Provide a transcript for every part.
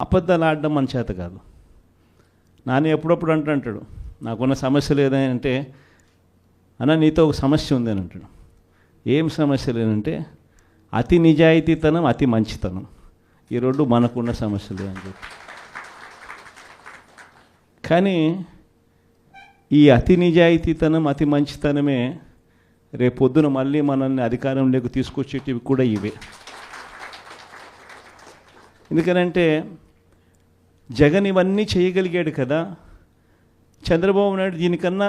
అబద్ధాలు ఆడడం మన చేత కాదు. నాని ఎప్పుడప్పుడు అంటాడు, నాకున్న సమస్య లేదంటే, అన్న నీతో ఒక సమస్య ఉంది అని అంటాడు. ఏం సమస్య లేదంటే అతి నిజాయితీతనం, అతి మంచితనం, ఈ రెండు మనకున్న సమస్యలు అని చెప్పి. కానీ ఈ అతి నిజాయితీతనం, అతి మంచితనమే రేపొద్దున మళ్ళీ మనల్ని అధికారంలోకి తీసుకొచ్చేటివి కూడా ఇవే. ఎందుకనంటే జగన్ ఇవన్నీ చేయగలిగాడు కదా, చంద్రబాబు నాయుడు దీనికన్నా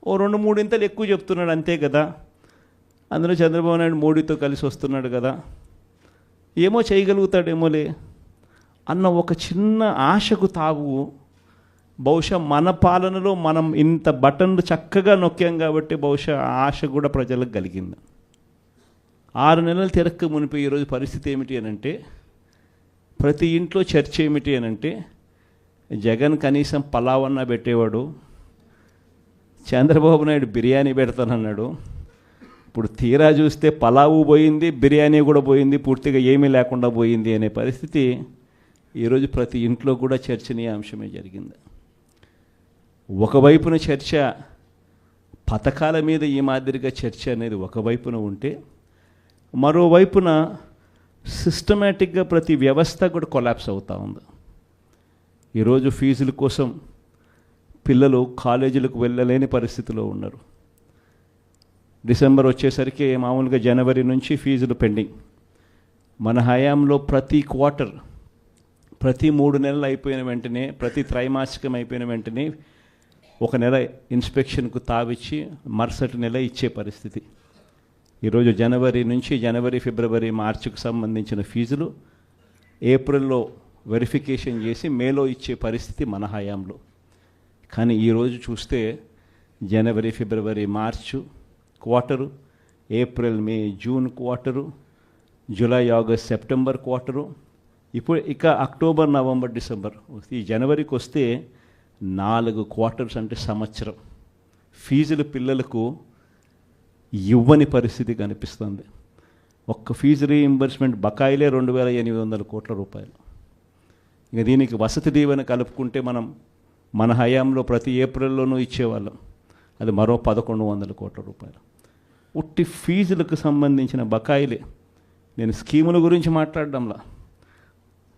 ఓ 2-3 ఇంతలు ఎక్కువ చెప్తున్నాడు అంతే కదా, అందులో చంద్రబాబు నాయుడు మోడీతో కలిసి వస్తున్నాడు కదా, ఏమో చేయగలుగుతాడేమోలే అన్న ఒక చిన్న ఆశకు తావు బహుశా మన పాలనలో మనం ఇంత బటన్లు చక్కగా నొక్కాం కాబట్టి బహుశా ఆశ కూడా ప్రజలకు కలిగింది. 6 నెలలు తిరక్క మునిపి ఈరోజు పరిస్థితి ఏమిటి అని అంటే, ప్రతి ఇంట్లో చర్చ ఏమిటి అని అంటే, జగన్ కనీసం పలావన్నా పెట్టేవాడు, చంద్రబాబు నాయుడు బిర్యానీ పెడతానన్నాడు. ఇప్పుడు తీరా చూస్తే పలావు పోయింది, బిర్యానీ కూడా పోయింది, పూర్తిగా ఏమీ లేకుండా పోయింది అనే పరిస్థితి ఈరోజు ప్రతి ఇంట్లో కూడా చర్చనీయాంశమే జరిగింది. ఒకవైపున చర్చ పథకాల మీద ఈ మాదిరిగా చర్చ అనేది ఒకవైపున ఉంటే, మరోవైపున సిస్టమేటిక్గా ప్రతి వ్యవస్థ కూడా కొలాప్స్ అవుతూ ఉంది. ఈరోజు ఫీజుల కోసం పిల్లలు కాలేజీలకు వెళ్ళలేని పరిస్థితిలో ఉన్నారు. డిసెంబర్ వచ్చేసరికి మామూలుగా జనవరి నుంచి ఫీజులు పెండింగ్. మన హయాంలో ప్రతి క్వార్టర్, ప్రతి 3 నెలలు అయిపోయిన వెంటనే, ప్రతి త్రైమాసికం అయిపోయిన వెంటనే ఒక నెల ఇన్స్పెక్షన్కు తావిచ్చి మరుసటి నెల ఇచ్చే పరిస్థితి. ఈరోజు జనవరి నుంచి ఫిబ్రవరి, మార్చికి సంబంధించిన ఫీజులు ఏప్రిల్లో వెరిఫికేషన్ చేసి మేలో ఇచ్చే పరిస్థితి మన హయాంలో. కానీ ఈరోజు చూస్తే January, February, March quarter, April, May, June quarter, July, August, September quarter, ఇప్పుడు ఇక అక్టోబర్, నవంబర్, డిసెంబర్. ఈ జనవరికి వస్తే 4 క్వార్టర్స్ అంటే సంవత్సరం ఫీజులు పిల్లలకు ఇవ్వని పరిస్థితి కనిపిస్తుంది. ఒక్క ఫీజు రీయింబర్స్మెంట్ బకాయిలే 2,800 కోట్ల రూపాయలు. ఇక దీనికి వసతి దీవెన కలుపుకుంటే మన హయాంలో ప్రతి ఏప్రిల్లోనూ ఇచ్చేవాళ్ళం, అది మరో 1,100 కోట్ల రూపాయలు. ఉట్టి ఫీజులకు సంబంధించిన బకాయిలే. నేను స్కీముల గురించి మాట్లాడడంలా,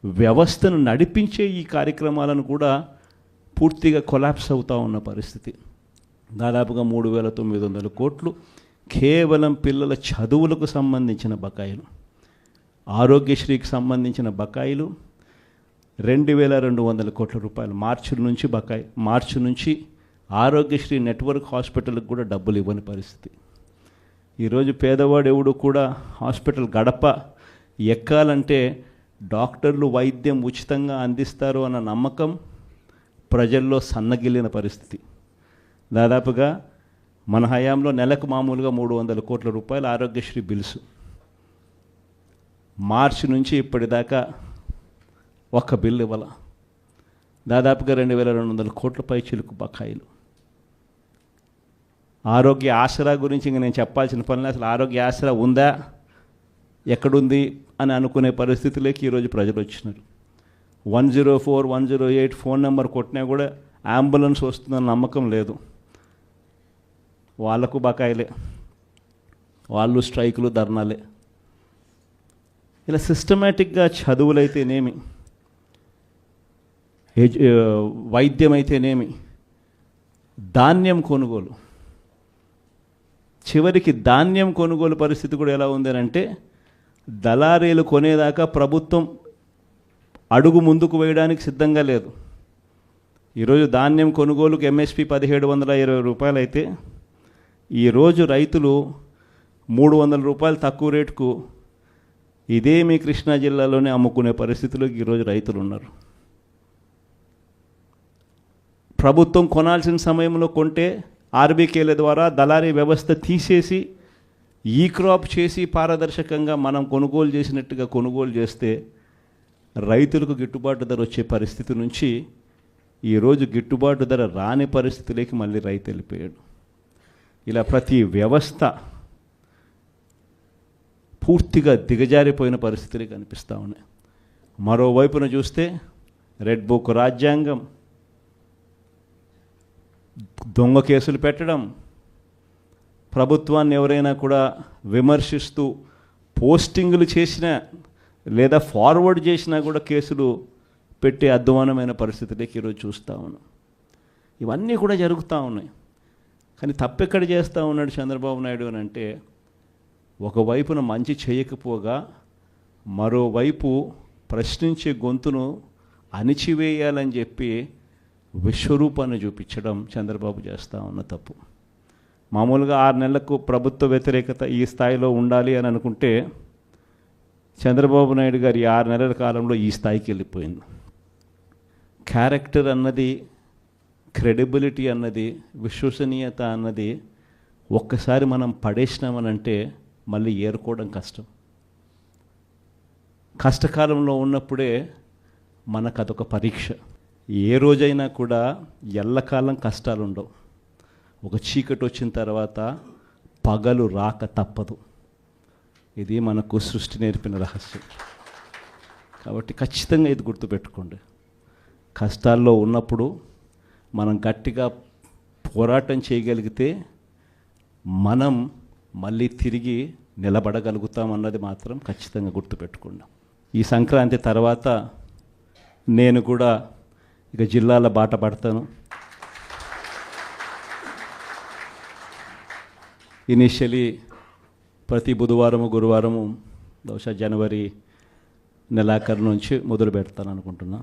వ్యవస్థను నడిపించే ఈ కార్యక్రమాలను కూడా పూర్తిగా కొలాప్స్ అవుతూ ఉన్న పరిస్థితి. దాదాపుగా 3,900 కోట్లు కేవలం పిల్లల చదువులకు సంబంధించిన బకాయిలు. ఆరోగ్యశ్రీకి సంబంధించిన బకాయిలు 2,200 కోట్ల రూపాయలు మార్చి నుంచి ఆరోగ్యశ్రీ నెట్వర్క్ హాస్పిటల్కి కూడా డబ్బులు ఇవ్వని పరిస్థితి. ఈరోజు పేదవాడు ఎవడు కూడా హాస్పిటల్ గడప ఎక్కాలంటే డాక్టర్లు వైద్యం ఉచితంగా అందిస్తారు అన్న నమ్మకం ప్రజల్లో సన్నగిల్లిన పరిస్థితి. దాదాపుగా మన హయాంలో నెలకు మామూలుగా 300 కోట్ల రూపాయలు ఆరోగ్యశ్రీ బిల్సు. మార్చి నుంచి ఇప్పటిదాకా ఒక్క బిల్లు ఇవ్వాల. దాదాపుగా 2,200 కోట్ల పైచిలకు బకాయిలు. ఆరోగ్య ఆసరా గురించి ఇంక నేను చెప్పాల్సిన పనిలే. అసలు ఆరోగ్య ఆసరా ఉందా, ఎక్కడుంది అని అనుకునే పరిస్థితిలోకి ఈరోజు ప్రజలు వచ్చినారు. 104, 108 ఫోన్ నెంబర్ కొట్టినా కూడా అంబులెన్స్ వస్తుందన్న నమ్మకం లేదు. వాళ్లకు బకాయిలే, వాళ్ళు స్ట్రైకులు, ధర్నాలే. ఇలా సిస్టమేటిక్గా చదువులైతేనేమి, వైద్యం అయితేనేమి, ధాన్యం కొనుగోలు, చివరికి ధాన్యం కొనుగోలు పరిస్థితి కూడా ఎలా ఉంది అంటే, దళారీలు కొనేదాకా ప్రభుత్వం అడుగు ముందుకు వేయడానికి సిద్ధంగా లేదు. ఈరోజు ధాన్యం కొనుగోలుకు ఎంఎస్పి 1,720 రూపాయలు అయితే, ఈరోజు రైతులు 300 రూపాయలు తక్కువ రేటుకు ఇదే మీ కృష్ణా జిల్లాలోనే అమ్ముకునే పరిస్థితిలోకి ఈరోజు రైతులు ఉన్నారు. ప్రభుత్వం కొనాల్సిన సమయంలో కొంటే ఆర్బీకేల ద్వారా దళారీ వ్యవస్థ తీసేసి ఈ క్రాప్ చేసి పారదర్శకంగా మనం కొనుగోలు చేసినట్టుగా కొనుగోలు చేస్తే రైతులకు గిట్టుబాటు ధర వచ్చే పరిస్థితి నుంచి ఈరోజు గిట్టుబాటు ధర రాని పరిస్థితిలోకి మళ్ళీ రైతు వెళ్ళిపోయాడు. ఇలా ప్రతి వ్యవస్థ పూర్తిగా దిగజారిపోయిన పరిస్థితులు కనిపిస్తూ ఉన్నాయి. మరోవైపున చూస్తే రెడ్ బుక్ రాజ్యాంగం, దొంగ కేసులు పెట్టడం, ప్రభుత్వాన్ని ఎవరైనా కూడా విమర్శిస్తూ పోస్టింగులు చేసినా లేదా ఫార్వర్డ్ చేసినా కూడా కేసులు పెట్టే అధ్వానమైన పరిస్థితులకి ఈరోజు చూస్తూ ఉన్నాం. ఇవన్నీ కూడా జరుగుతూ ఉన్నాయి. కానీ తప్పెక్కడ చేస్తూ ఉన్నాడు చంద్రబాబు నాయుడు అని అంటే, ఒకవైపున మంచి చేయకపోగా మరోవైపు ప్రశ్నించే గొంతును అణిచివేయాలని చెప్పి విశ్వరూపాన్ని చూపించడం చంద్రబాబు చేస్తూ ఉన్న తప్పు. మామూలుగా 6 నెలలకు ప్రభుత్వ వ్యతిరేకత ఈ స్థాయిలో ఉండాలి అని అనుకుంటే చంద్రబాబు నాయుడు గారి 6 నెలల కాలంలో ఈ స్థాయికి వెళ్ళిపోయింది. క్యారెక్టర్ అన్నది, క్రెడిబిలిటీ అన్నది, విశ్వసనీయత అన్నది ఒక్కసారి మనం పడేసినామనంటే మళ్ళీ ఏరుకోవడం కష్టం. కష్టకాలంలో ఉన్నప్పుడే మనకు అదొక పరీక్ష. ఏ రోజైనా కూడా ఎల్లకాలం కష్టాలు ఉండవు. ఒక చీకటి వచ్చిన తర్వాత పగలు రాక తప్పదు. ఇది మనకు సృష్టి నేర్పిన రహస్యం. కాబట్టి ఖచ్చితంగా ఇది గుర్తుపెట్టుకోండి. కష్టాల్లో ఉన్నప్పుడు మనం గట్టిగా పోరాటం చేయగలిగితే మనం మళ్ళీ తిరిగి నిలబడగలుగుతాం అన్నది మాత్రం ఖచ్చితంగా గుర్తుపెట్టుకోండి. ఈ సంక్రాంతి తర్వాత నేను కూడా ఇక జిల్లాల బాట పడతాను. ఇనిషియలీ ప్రతి బుధవారము గురువారము బహుశా జనవరి నెలాఖరు నుంచి మొదలు పెడతాను అనుకుంటున్నా.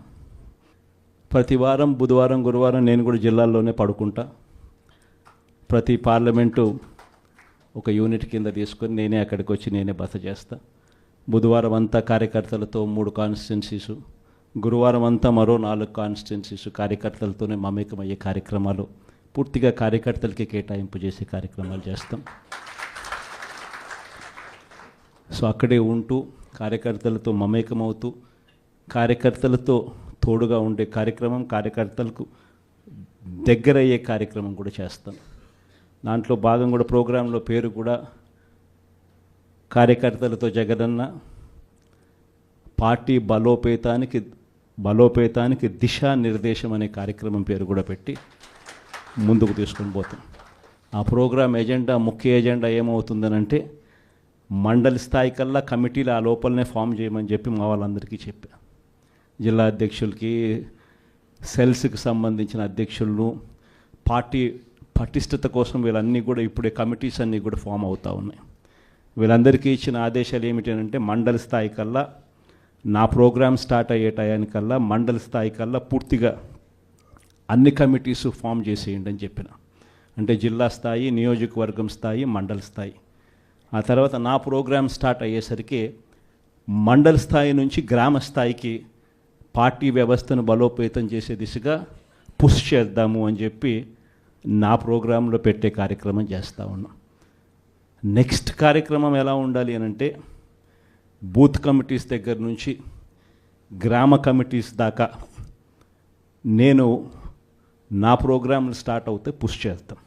ప్రతి వారం బుధవారం గురువారం నేను కూడా జిల్లాల్లోనే పడుకుంటా. ప్రతి పార్లమెంటు ఒక యూనిట్ కింద తీసుకొని నేనే అక్కడికి వచ్చి నేనే బస చేస్తా. బుధవారం అంతా కార్యకర్తలతో 3 కాన్స్టిట్యున్సీసు, గురువారం అంతా మరో 4 కాన్స్టిట్యున్సీసు కార్యకర్తలతోనే మమేకమయ్యే కార్యక్రమాలు, పూర్తిగా కార్యకర్తలకి కేటాయింపు చేసే కార్యక్రమాలు చేస్తాం. సో అక్కడే ఉంటూ కార్యకర్తలతో మమేకమవుతూ కార్యకర్తలతో తోడుగా ఉండే కార్యక్రమం, కార్యకర్తలకు దగ్గరయ్యే కార్యక్రమం కూడా చేస్తాం. దాంట్లో భాగం కూడా ప్రోగ్రాంలో పేరు కూడా కార్యకర్తలతో జగనన్న పార్టీ బలోపేతానికి దిశానిర్దేశం అనే కార్యక్రమం పేరు కూడా పెట్టి ముందుకు తీసుకొని పోతాం. ఆ ప్రోగ్రాం ఎజెండా, ముఖ్య ఎజెండా ఏమవుతుందనంటే మండలి స్థాయి కల్లా కమిటీలు ఆ లోపలనే ఫామ్ చేయమని చెప్పి మా వాళ్ళందరికీ చెప్పా. జిల్లా అధ్యక్షులకి, సెల్స్కి సంబంధించిన అధ్యక్షులను, పార్టీ పటిష్టత కోసం వీళ్ళన్నీ కూడా ఇప్పుడే కమిటీస్ అన్నీ కూడా ఫామ్ అవుతూ ఉన్నాయి. వీళ్ళందరికీ ఇచ్చిన ఆదేశాలు ఏమిటంటే మండలి స్థాయి కల్లా, నా ప్రోగ్రామ్ స్టార్ట్ అయ్యే టయానికల్లా మండలి స్థాయి కల్లా పూర్తిగా అన్ని కమిటీస్ ఫామ్ చేసేయండి అని చెప్పిన. అంటే జిల్లా స్థాయి, నియోజకవర్గం స్థాయి, మండల స్థాయి. ఆ తర్వాత నా ప్రోగ్రామ్ స్టార్ట్ అయ్యేసరికి మండల స్థాయి నుంచి గ్రామ స్థాయికి పార్టీ వ్యవస్థను బలోపేతం చేసే దిశగా పుష్ చేద్దాము అని చెప్పి నా ప్రోగ్రాంలో పెట్టే కార్యక్రమం చేస్తూ ఉన్నాం. నెక్స్ట్ కార్యక్రమం ఎలా ఉండాలి అని అంటే బూత్ కమిటీస్ దగ్గర నుంచి గ్రామ కమిటీస్ దాకా నేను నా ప్రోగ్రాంలు స్టార్ట్ అవుతే పుష్ చేస్తాం.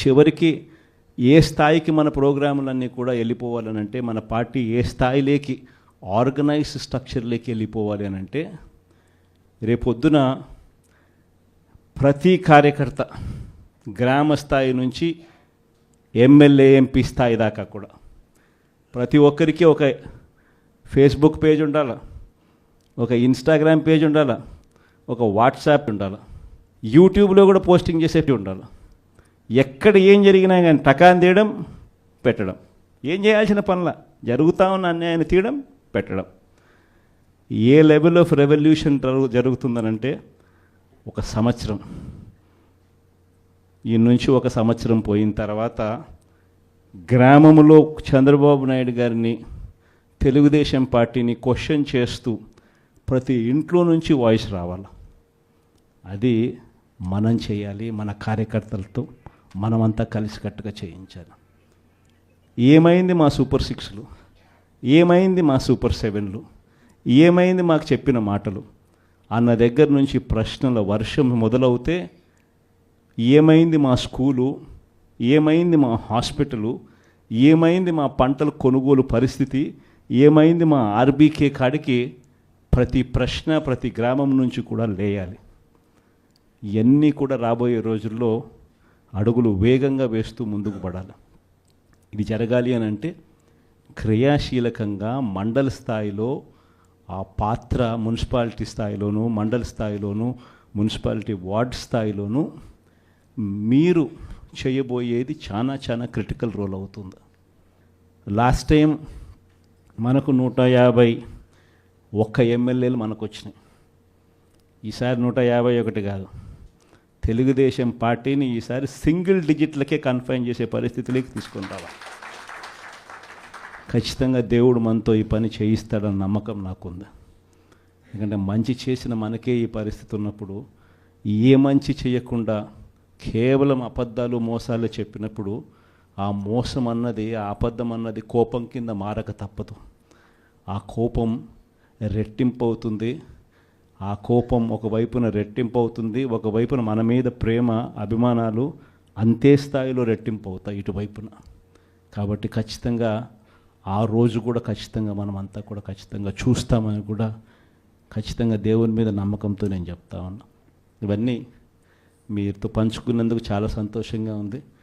చివరికి ఏ స్థాయికి మన ప్రోగ్రాములన్నీ కూడా వెళ్ళిపోవాలని అంటే, మన పార్టీ ఏ స్థాయిలోకి ఆర్గనైజ్ స్ట్రక్చర్లోకి వెళ్ళిపోవాలి అని అంటే, రేపొద్దున ప్రతి కార్యకర్త గ్రామ స్థాయి నుంచి ఎమ్మెల్యే, ఎంపీ స్థాయి దాకా కూడా ప్రతి ఒక్కరికి ఒక ఫేస్బుక్ పేజ్ ఉండాలి, ఒక ఇన్స్టాగ్రామ్ పేజ్ ఉండాలి, ఒక వాట్సాప్ ఉండాలి, యూట్యూబ్లో కూడా పోస్టింగ్ చేసేవి ఉండాలి. ఎక్కడ ఏం జరిగినా కానీ టకాన్ తీయడం, పెట్టడం, ఏం చేయాల్సిన పనుల జరుగుతూ ఉన్న అన్యాయాన్ని తీయడం, పెట్టడం. ఏ లెవెల్ ఆఫ్ రెవల్యూషన్ జరుగుతుందనంటే ఒక సంవత్సరం, ఈ నుంచి ఒక సంవత్సరం పోయిన తర్వాత గ్రామంలో చంద్రబాబు నాయుడు గారిని, తెలుగుదేశం పార్టీని క్వశ్చన్ చేస్తూ ప్రతి ఇంట్లో నుంచి వాయిస్ రావాలి. అది మనం చేయాలి, మన కార్యకర్తలతో మనమంతా కలిసికట్టుగా చేయించాలి. ఏమైంది మా సూపర్ 6లు, ఏమైంది మా సూపర్ 7లు, ఏమైంది మాకు చెప్పిన మాటలు అన్న దగ్గర నుంచి ప్రశ్నల వర్షం మొదలవుతే, ఏమైంది మా స్కూలు, ఏమైంది మా హాస్పిటలు, ఏమైంది మా పంటల కొనుగోలు పరిస్థితి, ఏమైంది మా ఆర్బీకే కాడికి ప్రతి ప్రశ్న ప్రతి గ్రామం నుంచి కూడా లేయాలి. ఇవన్నీ కూడా రాబోయే రోజుల్లో అడుగులు వేగంగా వేస్తూ ముందుకు పడాలి. ఇది జరగాలి అని అంటే క్రియాశీలకంగా మండల స్థాయిలో ఆ పాత్ర మున్సిపాలిటీ స్థాయిలోనూ, మండల స్థాయిలోనూ, మున్సిపాలిటీ వార్డ్ స్థాయిలోనూ మీరు చేయబోయేది చాలా చాలా క్రిటికల్ రోల్ అవుతుంది. లాస్ట్ టైం మనకు 151 ఎమ్మెల్యేలు మనకు వచ్చినాయి. ఈసారి 151 కాదు, తెలుగుదేశం పార్టీని ఈసారి సింగిల్ డిజిట్లకే కన్ఫైన్ చేసే పరిస్థితిలోకి తీసుకొని రావాలి. ఖచ్చితంగా దేవుడు మనతో ఈ పని చేయిస్తాడన్న నమ్మకం నాకుంది. ఎందుకంటే మంచి చేసిన మనకే ఈ పరిస్థితి ఉన్నప్పుడు ఏ మంచి చేయకుండా కేవలం అబద్ధాలు మోసాలు చెప్పినప్పుడు ఆ మోసం అన్నది, ఆ అబద్ధం అన్నది కోపం కింద మారక తప్పదు. ఆ కోపం రెట్టింపు అవుతుంది. ఆ కోపం ఒకవైపున రెట్టింపు అవుతుంది, ఒకవైపున మన మీద ప్రేమ అభిమానాలు అంతే స్థాయిలో రెట్టింపు అవుతాయి ఇటువైపున. కాబట్టి ఖచ్చితంగా ఆ రోజు కూడా ఖచ్చితంగా మనం అంతా కూడా ఖచ్చితంగా చూస్తామని కూడా ఖచ్చితంగా దేవుని మీద నమ్మకంతో నేను చెప్తా ఉన్నా. ఇవన్నీ మీతో పంచుకున్నందుకు చాలా సంతోషంగా ఉంది.